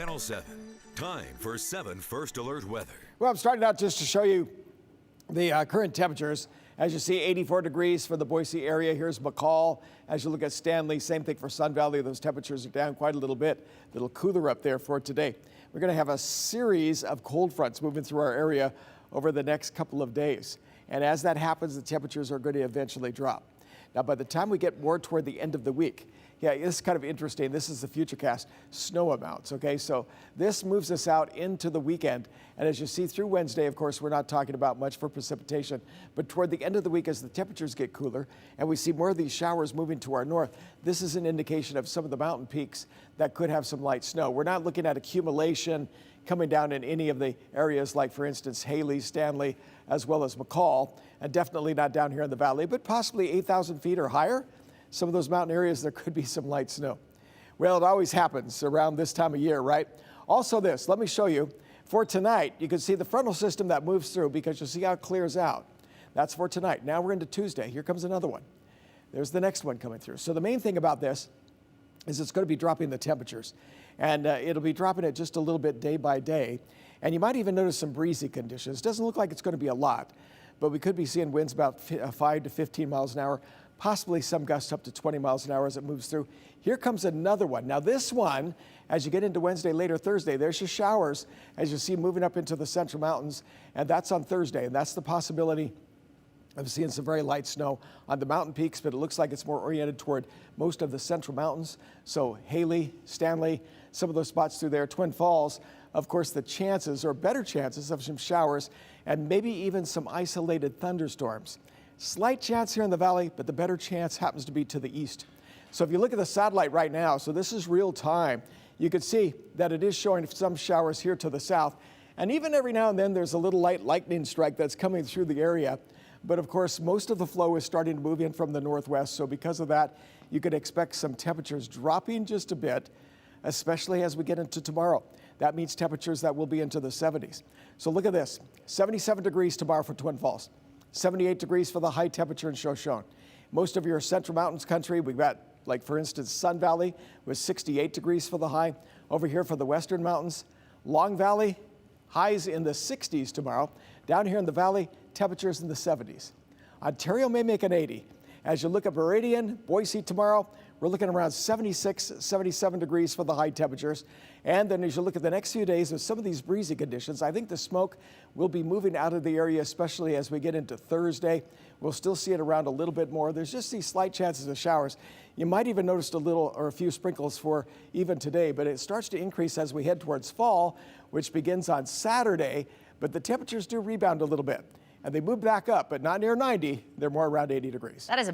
Channel 7. Time for 7 First Alert weather. Well, I'm starting out just to show you the current temperatures. As you see, 84 degrees for the Boise area. Here's McCall. As you look at Stanley, same thing for Sun Valley. Those temperatures are down quite a little bit. A little cooler up there for today. We're going to have a series of cold fronts moving through our area over the next couple of days. And as that happens, the temperatures are going to eventually drop. Now, by the time we get more toward the end of the week, yeah, it's kind of interesting. This is the Futurecast snow amounts, okay? So this moves us out into the weekend. And as you see through Wednesday, of course, we're not talking about much for precipitation. But toward the end of the week, as the temperatures get cooler and we see more of these showers moving to our north, this is an indication of some of the mountain peaks that could have some light snow. We're not looking at accumulation coming down in any of the areas like, for instance, Haley, Stanley, as well as McCall, and definitely not down here in the valley, but possibly 8,000 feet or higher. Some of those mountain areas, there could be some light snow. Well, it always happens around this time of year, right? Also this, let me show you. For tonight, you can see the frontal system that moves through because you'll see how it clears out. That's for tonight. Now we're into Tuesday. Here comes another one. There's the next one coming through. So the main thing about this is it's going to be dropping the temperatures. And it'll be dropping it just a little bit day by day. And you might even notice some breezy conditions. Doesn't look like it's going to be a lot, but we could be seeing winds about 5 to 15 miles an hour. Possibly some gusts up to 20 miles an hour as it moves through. Here comes another one. Now this one, as you get into Wednesday, later Thursday, there's your showers, as you see moving up into the central mountains, and that's on Thursday, and that's the possibility of seeing some very light snow on the mountain peaks, but it looks like it's more oriented toward most of the central mountains. So Haley, Stanley, some of those spots through there, Twin Falls, of course, the chances or better chances of some showers and maybe even some isolated thunderstorms. Slight chance here in the valley, but the better chance happens to be to the east. So if you look at the satellite right now, so this is real time, you can see that it is showing some showers here to the south. And even every now and then there's a little light lightning strike that's coming through the area. But of course, most of the flow is starting to move in from the northwest. So because of that, you could expect some temperatures dropping just a bit, especially as we get into tomorrow. That means temperatures that will be into the 70s. So look at this, 77 degrees tomorrow for Twin Falls. 78 degrees for the high temperature in Shoshone. Most of your central mountains country, we've got, like for instance, Sun Valley with 68 degrees for the high. Over here for the western mountains, Long Valley, highs in the 60s tomorrow. Down here in the valley, temperatures in the 70s. Ontario may make an 80. As you look at Meridian, Boise tomorrow, we're looking around 76, 77 degrees for the high temperatures. And then as you look at the next few days with some of these breezy conditions, I think the smoke will be moving out of the area, especially as we get into Thursday. We'll still see it around a little bit more. There's just these slight chances of showers. You might even notice a little or a few sprinkles for even today, but it starts to increase as we head towards fall, which begins on Saturday. But the temperatures do rebound a little bit. And they move back up, but not near 90. They're more around 80 degrees. That is